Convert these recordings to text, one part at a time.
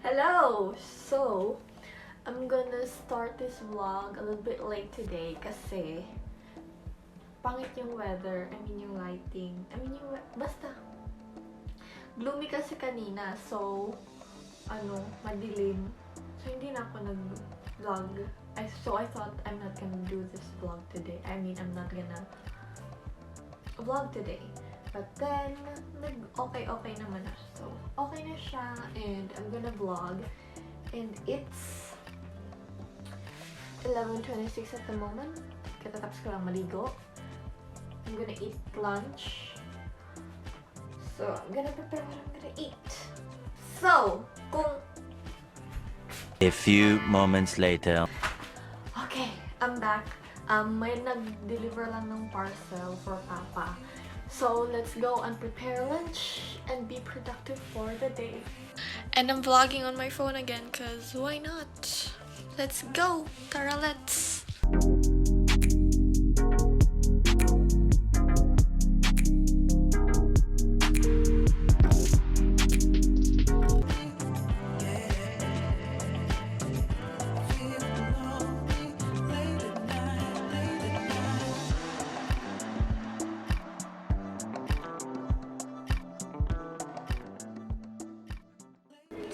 Hello! So, I'm gonna start this vlog a little bit late today kasi pangit yung weather, yung lighting, basta gloomy kasi kanina, so madilim. So, hindi na ako nag-vlog. So, I thought I'm not gonna do this vlog today. I'm not gonna vlog today. But then, okay naman na. So, okay na siya, and I'm gonna vlog. And it's 11:26 at the moment. Katatapos ko lang maligo. I'm gonna eat lunch. So, I'm gonna prepare what I'm gonna eat. So, A few moments later. Okay, I'm back. May nag-deliver lang ng parcel for Papa. So, let's go and prepare lunch and be productive for the day. And I'm vlogging on my phone again because why not? Let's go! Tara, let's!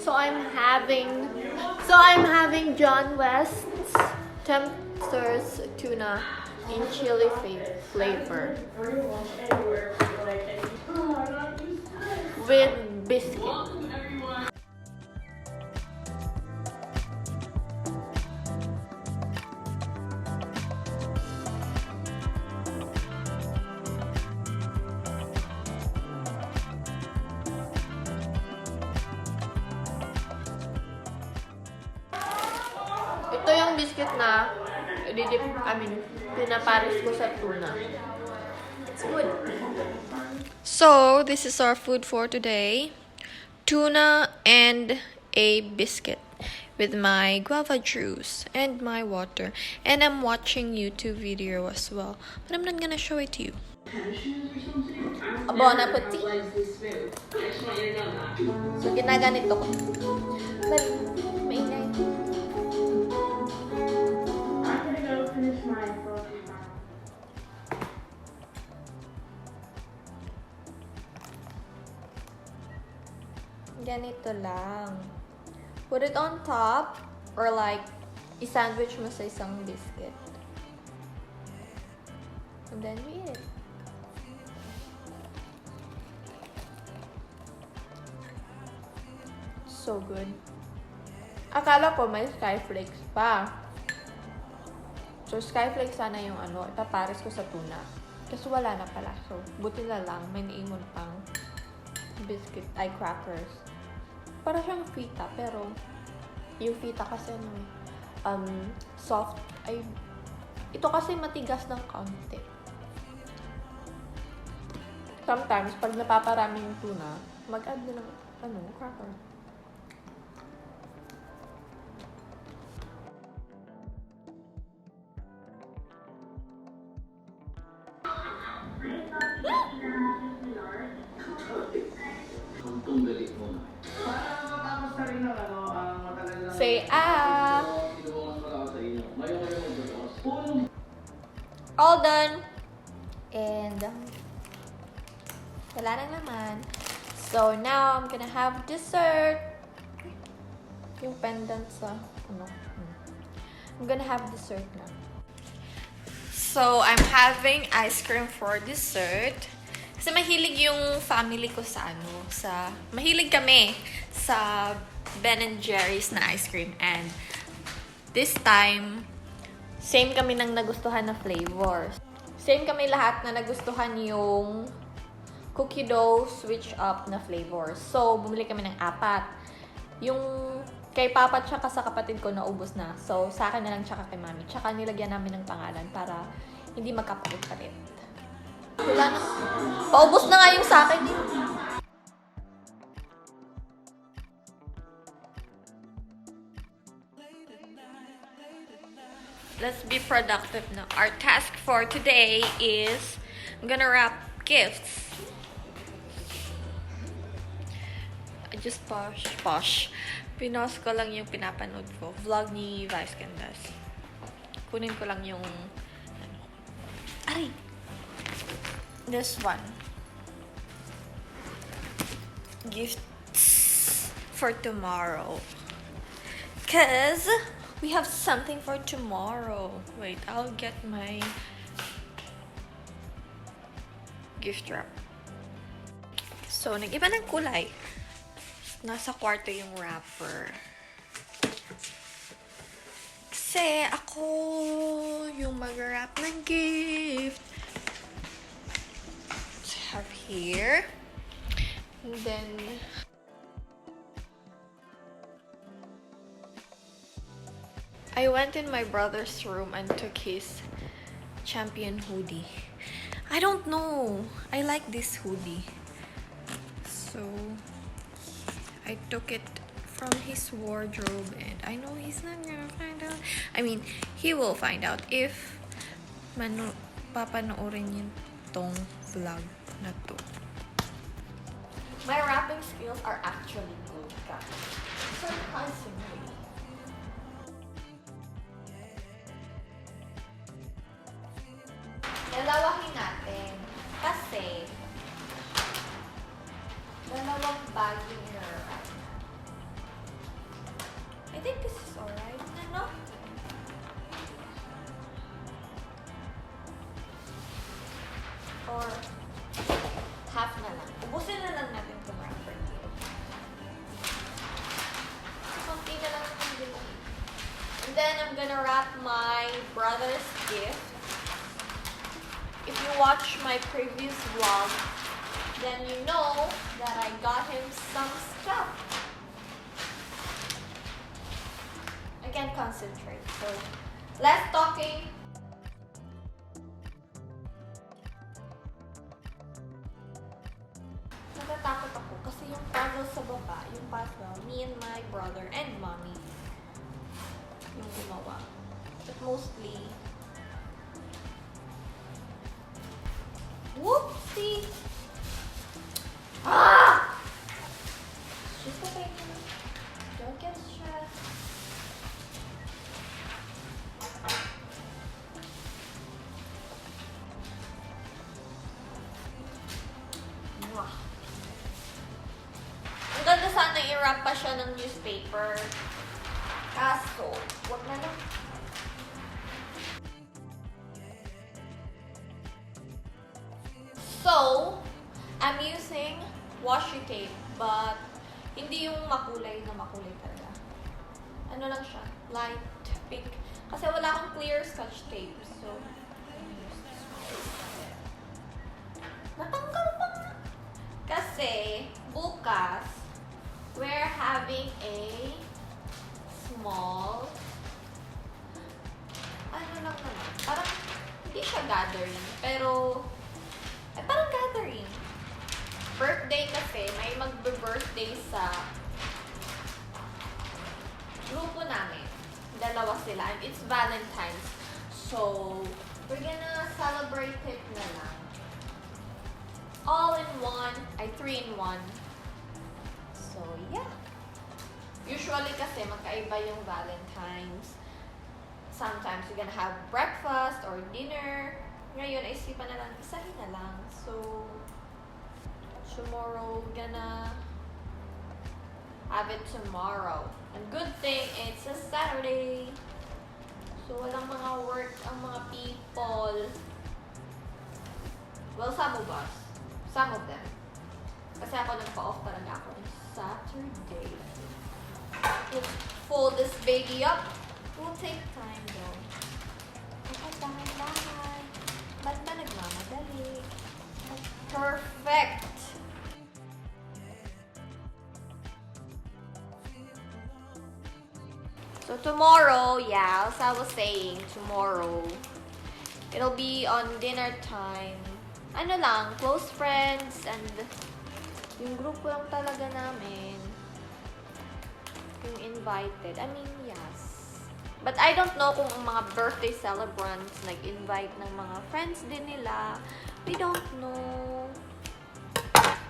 So I'm having John West's Tempter's tuna in chili flavor with biscuit. Ito yung biscuit na pinapares ko sa tuna. It's good. So, this is our food for today. Tuna and a biscuit with my guava juice and my water. And I'm watching YouTube video as well. But I'm not gonna show it to you. Bon appetit. So, ginaganito ko. But, maingay. Ganito lang. Put it on top or like i-sandwich mo sa isang biscuit. And then we eat it. So good. Akala ko may skyflakes pa. So skyflakes sana yung ipapares ko sa tuna. Kasi wala na pala. So buti na lang may naimon pang biscuit crackers. Para siyang fita, pero yung fita kasi soft. Ito kasi matigas ng kaunti. Sometimes, pag napaparami yung tuna, mag-add din ng cracker. Say all done. And wala na naman. So now I'm gonna have dessert. Yung pendant sa I'm gonna have dessert now. So I'm having ice cream for dessert. Kasi mahilig yung family ko mahilig kami sa Ben and Jerry's na ice cream. And this time, same kami ng nagustuhan na flavors. Same kami lahat na nagustuhan yung cookie dough switch up na flavors. So, bumili kami ng 4. Yung kay Papa tsaka sa kapatid ko naubos na. So, sa akin na lang tsaka kay Mami. Tsaka nilagyan namin ng pangalan para hindi magkapalit-palit. Wala na. Paubos na nga yung sa akin. Let's be productive now. Our task for today is I'm gonna wrap gifts. Just posh. Pinost ko lang yung pinapanood ko. Vlog ni Vice Candas. Kunin ko lang yung... Aray! This one. Gifts for tomorrow. Cause we have something for tomorrow. Wait, I'll get my gift wrap. So, nag-iba ng kulay. Nasa kwarto yung wrapper. Kasi ako yung mag-wrap ng gift. So, I have here. And then, I went in my brother's room and took his champion hoodie. I don't know. I like this hoodie. So, I took it from his wardrobe and I know he's not gonna find out. I mean, he will find out if papanoorin niya tong vlog na to. My wrapping skills are actually good, guys. Surprisingly. Dalawahin natin kasi dalawang bag yung i-wrap. I think this is alright. Ano? Or half na lang. Ubusin na lang natin itong wrapper dito. Kunti na lang itong bilhin. And then, I'm gonna wrap my brother's gift. If you watch my previous vlog, then you know that I got him some stuff. I can't concentrate, so less talking. Natatakot ako kasi yung puzzle sa baba, yung puzzle, me and my brother and mommy yung gumawa. But mostly, whoopsie! Ah! Just a pain. Don't get stressed. Mwah. Ang ganda sana i-wrap pa siya ng newspaper. Kaso, wag na lang. So, I'm using washi tape, but hindi yung makulay na makulay talaga. Ano lang siya, light pink. Kasi wala akong clear scotch tape, so natanggal pa nga. Kasi bukas, we're having a small, ano lang naman, parang hindi siya gathering, pero parang gathering. Birthday kasi, may magbe-birthday sa grupo namin. Dalawa sila. And it's Valentine's. So, we're gonna celebrate it na lang. All in one. Ay, 3 in 1. So, yeah. Usually kasi, magkaiba yung Valentine's. Sometimes, we're gonna have breakfast or dinner. Ngayon, isipan na lang, isahin na lang. So, tomorrow, gonna have it tomorrow. And good thing, it's a Saturday. So, walang mga work ang mga people. Well, some of us. Some of them. Kasi ako nagpa-off talaga ako on Saturday. Let's fold this baby up. It will take time though. Dahan-dahan. Ba't ba nagmamadali? Perfect! So tomorrow, yeah, as I was saying, tomorrow, it'll be on dinner time. Ano lang, close friends and yung grupo lang talaga namin. Yung invited. I mean, yes. But I don't know kung ang mga birthday celebrants nag-invite ng mga friends din nila. We don't know.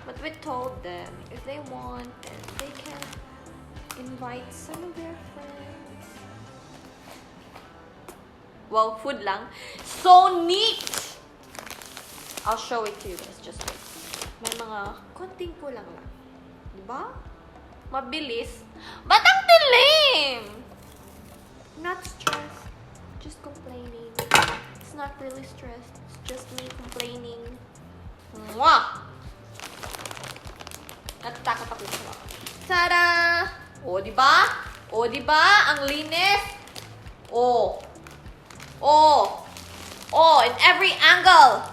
But we told them if they want, then they can invite some of their friends. Well, food lang. So neat! I'll show it to you guys. Just wait. May mga konting kulang lang. Diba? Mabilis. Ba't ang dilim? Not stressed. Just complaining. It's not really stressed. It's just me complaining. Mwah! Natatakot ako sa mga. Tada! O, diba? O, diba? Ang linis. O. O. O, in every angle.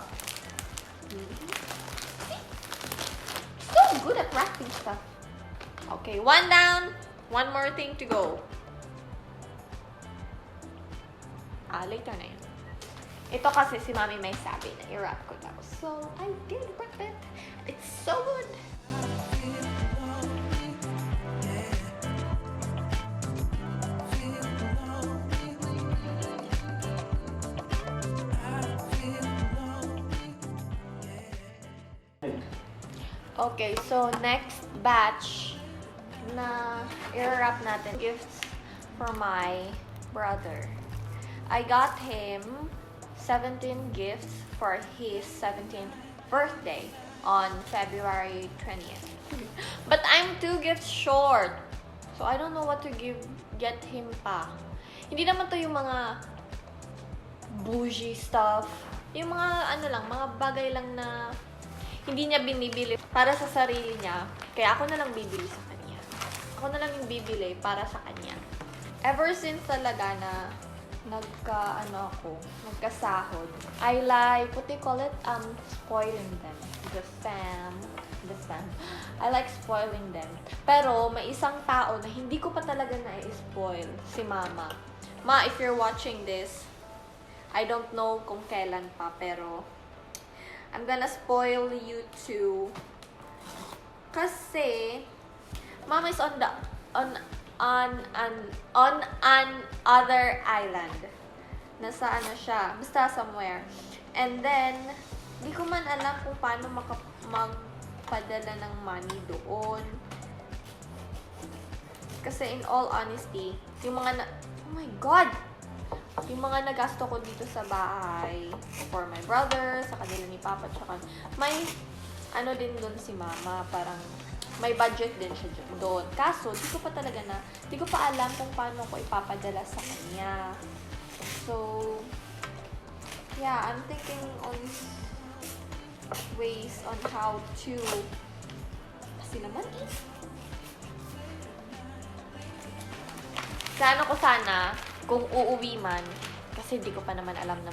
So good at wrapping stuff. Okay, one down. One more thing to go. Later na yun. Ito kasi si Mami may sabi na i-wrap ko daw. So, I did wrap it. It's so good. Okay, so next batch na i-wrap natin gifts for my brother. I got him 17 gifts for his 17th birthday on February 20th. But I'm 2 gifts short. So I don't know what to get him pa. Hindi naman to yung mga bougie stuff. Yung mga ano lang, mga bagay lang na hindi niya binibili para sa sarili niya. Kaya ako na lang bibili sa kanya. Ako na lang yung bibili para sa kanya. Ever since talaga na nagkasahod, I like, what do you call it? Spoiling them. The fam. I like spoiling them. Pero may isang tao na hindi ko pa talaga na-spoil, si Mama. Ma, if you're watching this, I don't know kung kailan pa, pero I'm gonna spoil you too. Kasi Mama is on an other island. Nasa ano siya, basta somewhere. And then di ko man alam kung paano magpadala ng money doon. Kasi in all honesty, yung mga oh my God! Yung mga nagasto ko dito sa bahay for my brother, sa kanila ni Papa, tsaka may ano din doon si Mama, parang may budget din siya doon. Kaso, di ko pa alam kung paano ko ipapadala sa kanya. So, yeah, I'm thinking on ways on how to, kasi naman Plano ko sana, kung uuwi man, kasi di ko pa naman alam na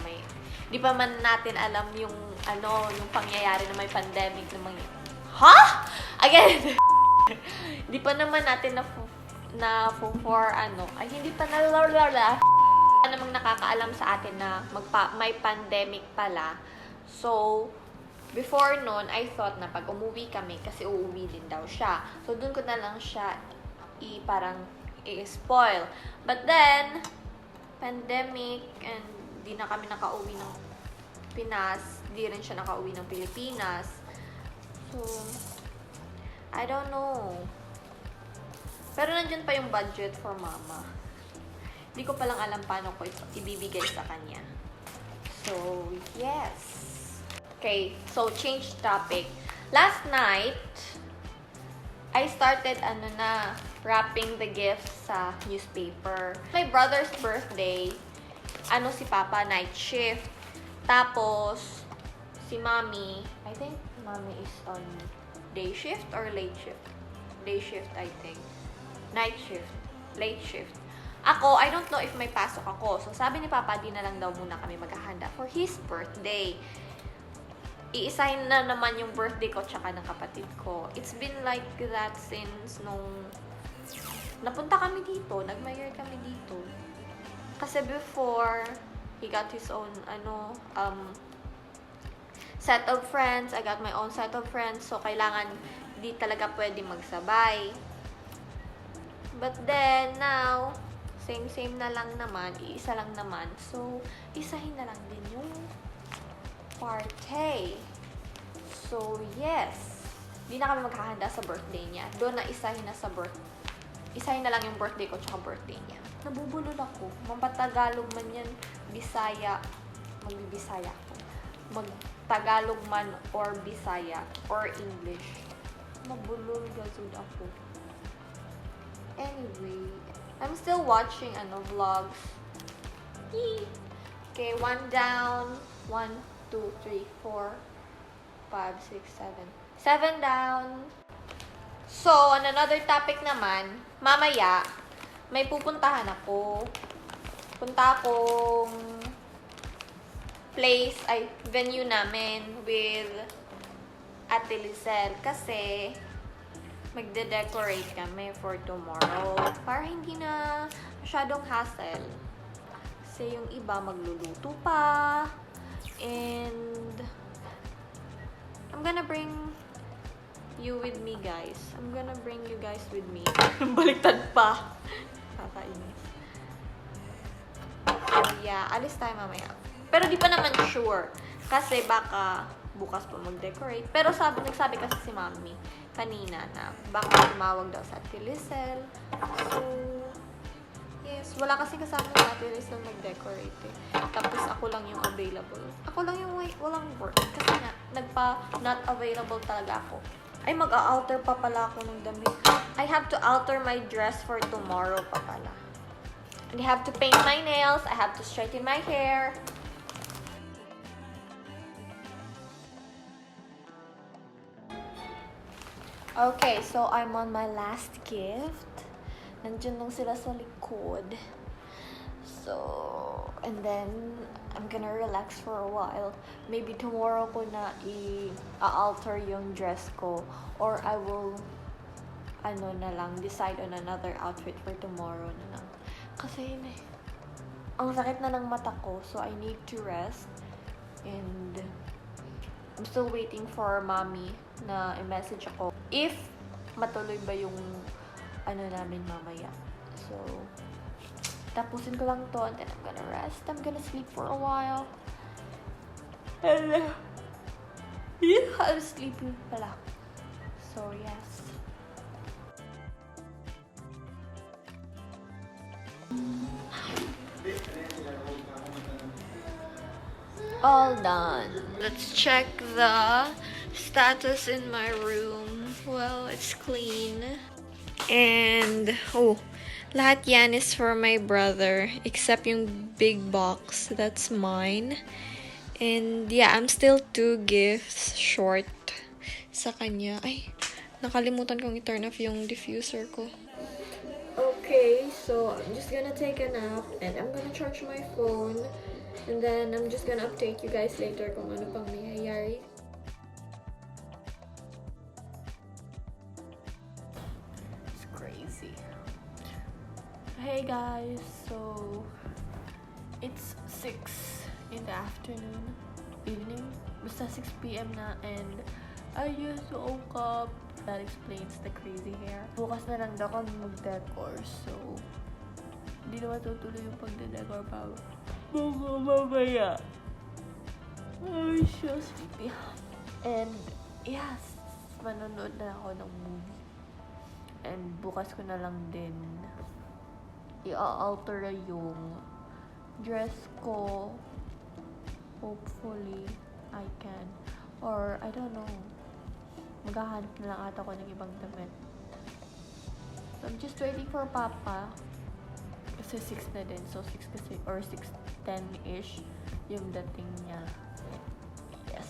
di pa man natin alam yung, yung pangyayari na may pandemic na Again! Di pa naman natin hindi pa namang nakakaalam sa atin na may pandemic pala. So, before nun, I thought na pag umuwi kami, kasi uuwi din daw siya. So, dun ko na lang siya parang i-spoil. But then, pandemic, and di na kami nakauwi ng Pinas, di rin siya nakauwi ng Pilipinas. So, I don't know. Pero nandyan pa yung budget for Mama. Hindi ko palang alam paano ko ibibigay sa kanya. So, yes. Okay, so change topic. Last night, I started wrapping the gifts sa newspaper. My brother's birthday, si Papa, night shift. Tapos, si Mommy, I think Mommy is on day shift or late shift? Day shift, I think. Night shift. Late shift. Ako, I don't know if may pasok ako. So, sabi ni Papa, di na lang daw muna kami maghahanda for his birthday. I-assign na naman yung birthday ko tsaka ng kapatid ko. It's been like that since nung napunta kami dito. Nag-mayor kami dito. Kasi before, he got his own, set of friends. I got my own set of friends. So, kailangan di talaga pwede magsabay. But then, now, same na lang naman. Iisa lang naman. So, isahin na lang din yung party. So, yes. Hindi na kami maghahanda sa birthday niya. Doon na isahin na lang yung birthday ko tsaka birthday niya. Nabubulol ako. Mampatagalog man yan, Bisaya, magbibisaya ako. Magtagalog man or Bisaya or English. Mabulol gazud ako. Anyway, I'm still watching vlogs. Yee! Okay, 1 down. 1, 2, 3, 4, 5, 6, 7. 7 down. So, on another topic naman, mamaya, may pupuntahan ako. Punta akong venue namin with Ate Lizelle. Kasi, magde-decorate kami for tomorrow. Para hindi na masyadong hassle. Kasi yung iba magluluto pa. And I'm gonna bring you with me, guys. I'm gonna bring you guys with me. Baliktad pa. Kakainis. So, yeah. Alis tayo mamaya. Pero di pa naman sure. Kasi baka bukas pa mag-decorate. Pero nagsabi kasi si Mami kanina na baka tumawag daw sa Ate Lizelle. So, yes. Wala kasi kasama sa Ate Lizelle mag-decorate eh. Tapos ako lang yung available. Ako lang yung walang work. Kasi nga, not available talaga ako. Ay, mag-a-alter pa pala ako ng damit. I have to alter my dress for tomorrow pa pala. And I have to paint my nails. I have to straighten my hair. Okay, so I'm on my last gift. Nandiyan lang sila sa likod. So, and then, I'm gonna relax for a while. Maybe tomorrow ko na i-alter yung dress ko. Or I will, decide on another outfit for tomorrow na lang. Kasi, ang sakit na ng mata ko. So, I need to rest. And, I'm still waiting for Mommy na i-message ako if matuloy ba yung namin mamaya. So, tapusin ko lang to and then I'm gonna rest. I'm gonna sleep for a while. And, I'm sleeping pala. So, yes. All done. Let's check the status in my room. Well, it's clean. And, lahat yan is for my brother. Except yung big box. That's mine. And, yeah, I'm still 2 gifts short sa kanya. Ay, nakalimutan kong i-turn off yung diffuser ko. Okay, so I'm just gonna take a nap. And I'm gonna charge my phone. And then, I'm just gonna update you guys later kung ano pang nangyayari. It's crazy. Hey guys, so it's 6 in the afternoon, evening, basta 6 p.m. na, and I just woke up. That explains the crazy hair. Bukas na lang daw kami mag-decor, so hindi na matutuloy yung pagde-decor pa. Mamaya. I'm so sleepy. And, yes, manonood na ako ng movie. And, bukas ko na lang din i-alter yung dress ko. Hopefully, I can. Or, I don't know. Maghahanap na lang ata ako ng ibang damit. So, I'm just waiting for Papa. Kasi 6 na din. So, 6 kasi, or 6:10-ish yung dating niya. Yes.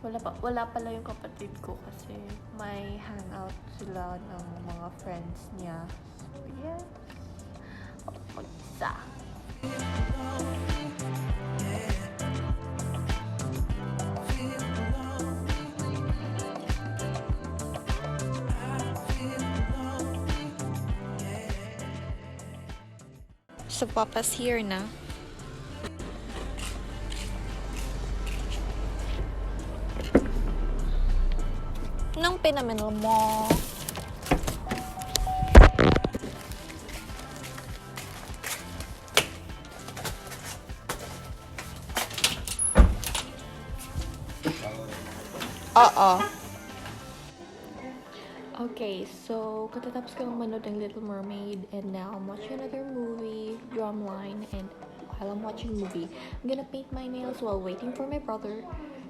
Wala pala yung kapatid ko kasi may hangout sila ng mga friends niya. So, yes. Mag-isa. So, Papa's here na. Anong pinaminal mo? Oo. Okay, so katatapos ko lang manood ng Little Mermaid and now I'm watching another movie, Drumline, and while I'm watching movie, I'm gonna paint my nails while waiting for my brother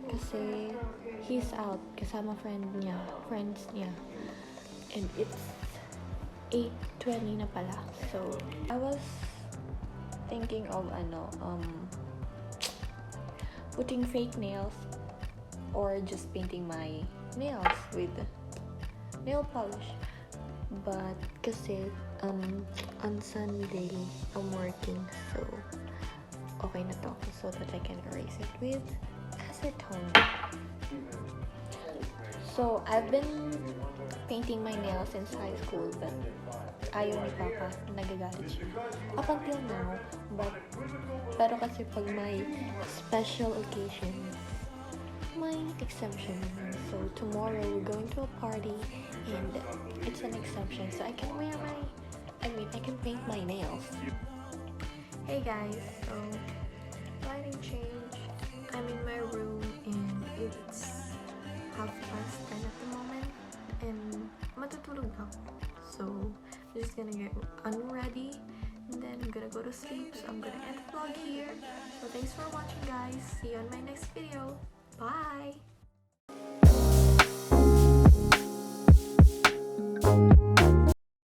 kasi he's out kasama friends niya. And it's 8:20 na pala. So, I was thinking of putting fake nails or just painting my nails with nail polish, but kasi on Sunday I'm working, so okay na to so that I can erase it with acetone. So I've been painting my nails since high school, but ayaw ni Papa, nagagalit siya up until now, pero kasi pag may special occasion my exemption. So tomorrow we're going to a party and it's an exemption, so I can paint my nails. Hey guys, so lighting change. I'm in my room and it's 10:30 at the moment and matutulog na ako. So I'm just gonna get unready and then I'm gonna go to sleep. So I'm gonna end the vlog here. So thanks for watching guys. See you on my next video. Bye!